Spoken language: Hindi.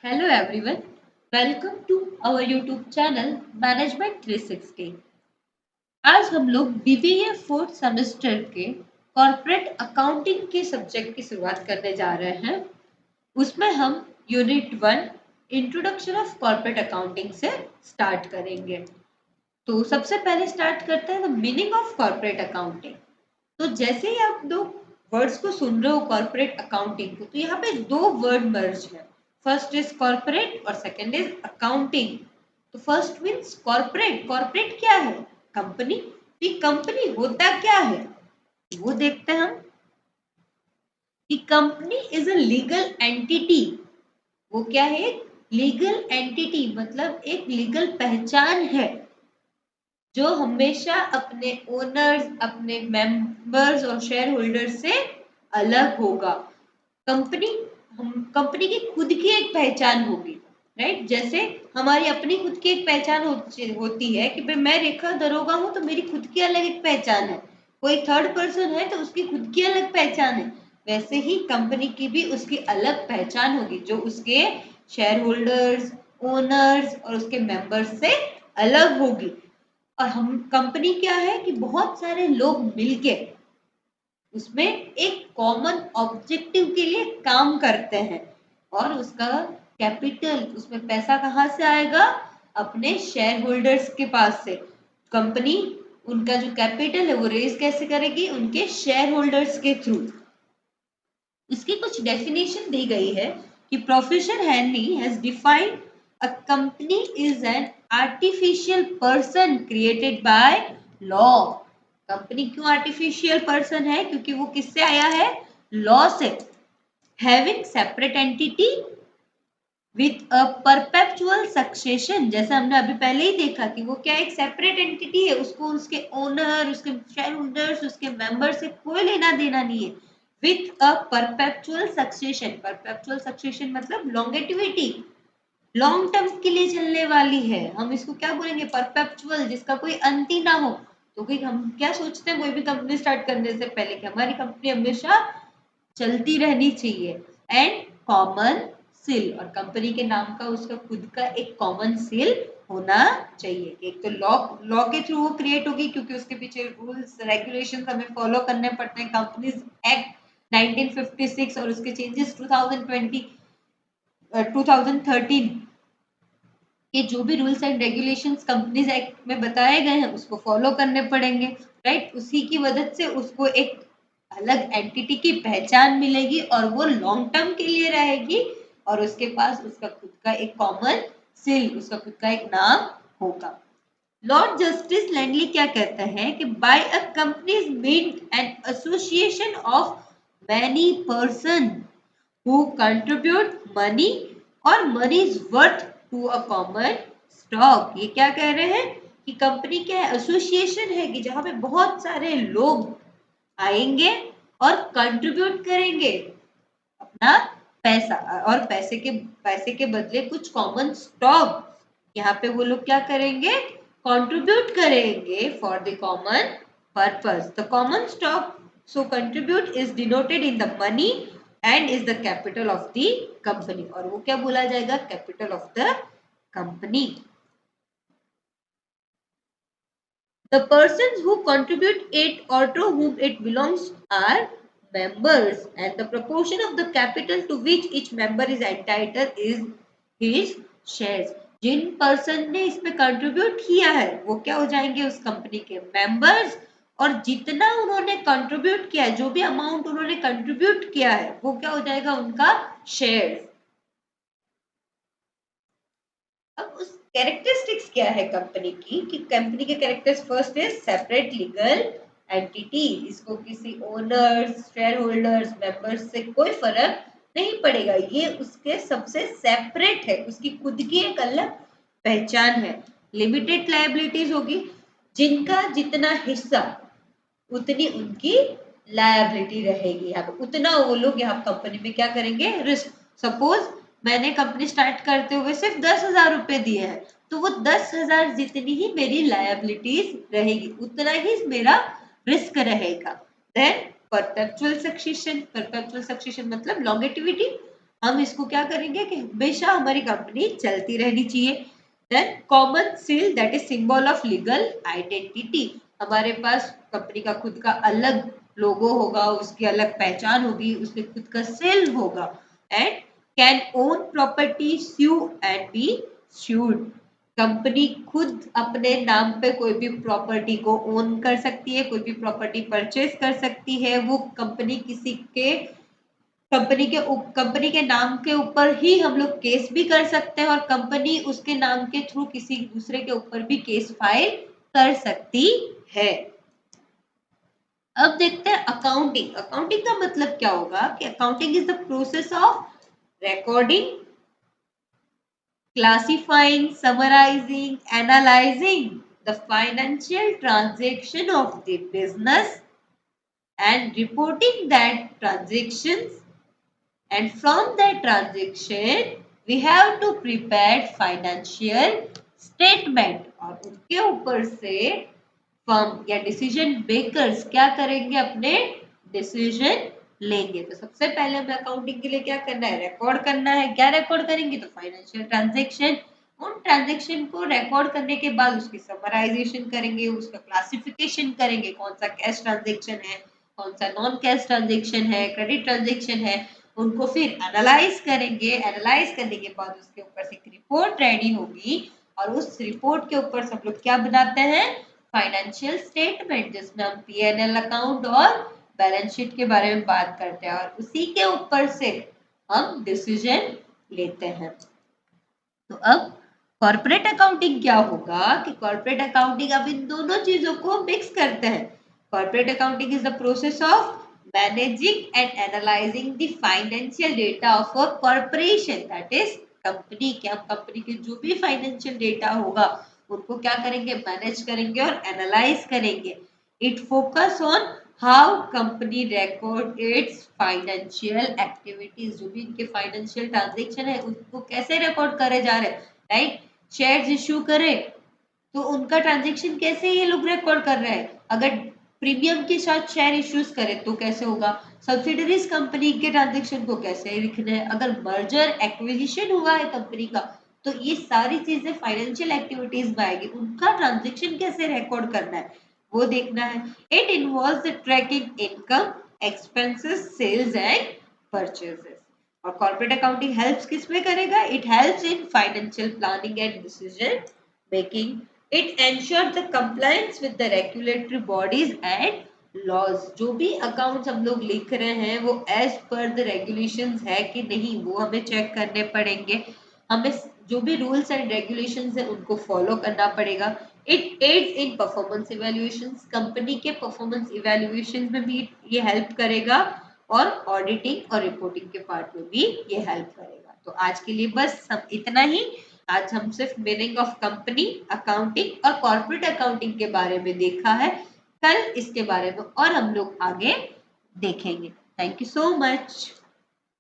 Hello everyone, welcome to our YouTube channel Management 360। आज हम लोग BBA फोर्थ सेमेस्टर के कॉर्पोरेट अकाउंटिंग के सब्जेक्ट की शुरुआत करने जा रहे हैं। उसमें हम unit 1 introduction of corporate accounting से स्टार्ट करेंगे। तो सबसे पहले स्टार्ट करते हैं the meaning of corporate accounting. तो जैसे ही आप दो वर्ड्स को सुन रहे हो कॉर्पोरेट अकाउंटिंग को, तो यहाँ पे दो वर्ड मर्ज है। फर्स्ट इज कॉर्पोरेट और सेकंड इज अकाउंटिंग। तो फर्स्ट मीन्स कॉर्पोरेट। कॉर्पोरेट क्या है? कंपनी। तो कंपनी होता क्या है वो देखते हैं हम कि company is a legal entity. वो क्या है? लीगल एंटिटी, मतलब एक लीगल पहचान है जो हमेशा अपने ओनर्स, अपने मेंबर्स और शेयर होल्डर्स से अलग होगा। कंपनी की खुद की एक पहचान होगी, राइट? जैसे हमारी अपनी खुद की एक पहचान होती है कि भाई मैं रेखा दरोगा हूं तो मेरी खुद की अलग एक पहचान है। कोई थर्ड पर्सन है तो उसकी खुद की अलग पहचान है। वैसे ही कंपनी की भी उसकी अलग पहचान होगी जो उसके शेयर होल्डर्स, ओनर्स और उसके मेंबर्स से अलग होगी। और हम कंपनी क्या है कि बहुत सारे लोग मिलके उसमें एक कॉमन ऑब्जेक्टिव के लिए काम करते हैं और उसका कैपिटल, उसमें पैसा कहाँ से आएगा? अपने शेयर होल्डर्स के पास से। कंपनी उनका जो कैपिटल है वो रेज कैसे करेगी? उनके शेयर होल्डर्स के थ्रू। इसकी कुछ डेफिनेशन दी गई है कि professor Henry has defined a company is an artificial person created by law. Company क्यों आर्टिफिशियल पर्सन है? क्योंकि वो किससे आया है? लॉ से। Having separate entity with a perpetual succession, जैसा हमने अभी पहले ही देखा कि वो क्या एक सेपरेट एंटिटी है, उसको उसके ओनर, उसके शेयर होल्डर्स, उसके मेंबर से कोई लेना देना नहीं है। With a perpetual succession, perpetual succession मतलब लॉन्गेटिविटी, लॉन्ग टर्म के लिए चलने वाली है। हम इसको क्या बोलेंगे? परपेचुअल, जिसका कोई अंत ही ना हो। तो कोई हम क्या सोचते हैं कोई भी कंपनी स्टार्ट करने से पहले कि हमारी कंपनी हमेशा चलती रहनी चाहिए। एंड कॉमन सील, और कंपनी के नाम का उसका खुद का एक कॉमन सील होना चाहिए। एक तो लॉ लॉ के थ्रू वो क्रिएट होगी क्योंकि उसके पीछे रूल्स रेगुलेशंस हमें फॉलो करने पड़ते हैं। कंपनीज एक्ट 1956 और उसके चेंजेस 2013 के जो भी rules and regulations companies act में बताए गए हैं उसको फॉलो करने पड़ेंगे, राइट? उसी की मदद से उसको एक अलग एंटिटी की पहचान मिलेगी और वो लॉन्ग टर्म के लिए रहेगी और उसके पास उसका खुद का एक कॉमन सील, उसका खुद का एक नाम होगा। लॉर्ड जस्टिस लैंडली क्या कहते हैं कि by a companies meant an association of many person who contribute money or money's worth to a common stock। ये क्या कह रहे हैं कि कंपनी क्या है? एसोसिएशन है कि जहां पे बहुत सारे लोग आएंगे और कंट्रीब्यूट करेंगे अपना पैसा, और पैसे के बदले कुछ कॉमन स्टॉक यहाँ पे वो लोग क्या करेंगे? कंट्रीब्यूट करेंगे for the common purpose. The common stock so contribute is denoted in the money and is the capital of the company, और वो क्या बोला जाएगा? Capital of the company. The persons who contribute it or to whom it belongs are members, and the proportion of the capital to which each member is entitled is his shares। जिन पर्सन ने इसमें कंट्रीब्यूट किया है वो क्या हो जाएंगे? उस कंपनी के मेंबर्स, और जितना उन्होंने कंट्रीब्यूट किया है, जो भी अमाउंट उन्होंने कंट्रीब्यूट किया है वो क्या हो जाएगा? उनका शेयर। अब उस कैरेक्टरिस्टिक्स क्या है कंपनी की कि कंपनी के characters, first is separate legal entity. इसको किसी ओनर्स, शेयर होल्डर्स, मेंबर्स से कोई फर्क नहीं पड़ेगा। ये उसके सबसे सेपरेट है, उसकी खुद की एक अलग पहचान है। लिमिटेड लायबिलिटीज होगी, जिनका जितना हिस्सा उतनी उनकी लायबिलिटी रहेगी। यहाँ पे उतना वो लोग यहाँ कंपनी में क्या करेंगे? रिस्क। सपोज मैंने कंपनी स्टार्ट करते हुए सिर्फ 10,000 रुपए दिए हैं, तो वो 10,000 जितनी ही मेरी लायबिलिटीज रहेगी उतना ही मेरा रिस्क रहेगा। Then perpetual succession, perpetual succession मतलब लॉन्गेटिविटी। हम इसको क्या करेंगे कि हमेशा हमारी कंपनी चलती रहनी चाहिए। Then common seal that is symbol of legal identity, हमारे पास कंपनी का खुद का अलग लोगो होगा, उसकी अलग पहचान होगी, उसके खुद का सेल होगा। And can own property, sue and be sued, company खुद अपने नाम पे कोई भी प्रॉपर्टी को ओन कर सकती है, कोई भी प्रॉपर्टी परचेज कर सकती है, वो कंपनी कंपनी के नाम के ऊपर ही हम लोग केस भी कर सकते हैं, और कंपनी उसके नाम के थ्रू किसी दूसरे के ऊपर भी केस फाइल कर सकती है। अब देखते हैं अकाउंटिंग। अकाउंटिंग का मतलब क्या होगा कि accounting is the process of recording, classifying, summarizing, analyzing the financial transaction of the business and reporting that transactions, and from that transaction we have to prepare financial statement, और उसके ऊपर से फर्म या डिसीजन मेकर्स क्या करेंगे, अपने डिसीजन लेंगे। तो सबसे पहले हमें अकाउंटिंग के लिए क्या करना है, रिकॉर्ड करना है। क्या रिकॉर्ड करेंगे, तो फाइनेंशियल ट्रांजैक्शन। उन ट्रांजैक्शन को रिकॉर्ड करने के बाद उसकी समराइजेशन करेंगे, उसका क्लासिफिकेशन करेंगे, कौन सा कैश ट्रांजैक्शन है, कौन सा नॉन कैश ट्रांजैक्शन है, क्रेडिट ट्रांजैक्शन है, उनको फिर एनालाइज करेंगे। एनालाइज करने के बाद उसके ऊपर से एक रिपोर्ट रेडी होगी, और उस रिपोर्ट के ऊपर सब लोग क्या बनाते हैं, फाइनेंशियल स्टेटमेंट, जिसमें हम P&L अकाउंट और बैलेंस शीट के बारे में बात करते हैं, और उसी के ऊपर से हम डिसीजन लेते हैं। तो अब कॉर्पोरेट अकाउंटिंग क्या होगा कि कॉर्पोरेट अकाउंटिंग अब इन दोनों चीजों को मिक्स करते हैं। Corporate accounting is the process of managing and analysing the financial data of a corporation, that is company के। हम कंपनी के जो भी फाइनेंशियल डेटा होगा उनको क्या करेंगे, मैनेज करेंगे और एनालाइज करेंगे। It focus on how company record it's financial activities, जो भी इनके फाइनेंशियल ट्रांजैक्शन है उनको कैसे रिकॉर्ड करे जा रहे हैं। राइट, शेयर्स इश्यू करे तो उनका ट्रांजैक्शन कैसे ये लोग रिकॉर्ड कर रहे हैं, अगर प्रीमियम के साथ शेयर इश्यूज करे तो कैसे होगा, सब्सिडरीज कंपनी के ट्रांजैक्शन को कैसे लिखना है, अगर मर्जर एक्विजिशन हुआ है कंपनी का तो ये सारी चीजें फाइनेंशियल एक्टिविटीज में आएगी, उनका ट्रांजैक्शन कैसे रिकॉर्ड करना है वो देखना है। It involves the tracking income, expenses, sales and purchases. और कॉर्पोरेट अकाउंटिंग हेल्प्स किस में करेगा, it helps in financial planning and decision making. It ensures the compliance with the regulatory bodies and laws, जो भी अकाउंट्स हम लोग लिख रहे हैं वो एज पर द रेगुलेशंस है कि नहीं, वो हमें चेक करने पड़ेंगे। हमें जो भी रूल्स एंड रेगुलेशंस है उनको फॉलो करना पड़ेगा। It adds in performance evaluations, company के परफॉर्मेंस इवैल्यूएशंस में भी ये हेल्प करेगा, और ऑडिटिंग और रिपोर्टिंग के पार्ट में भी ये हेल्प करेगा। तो आज के लिए बस हम इतना ही। आज हम सिर्फ मीनिंग ऑफ कंपनी, अकाउंटिंग और कॉर्पोरेट अकाउंटिंग के बारे में देखा है। कल इसके बारे में और हम लोग आगे देखेंगे। Thank you so much.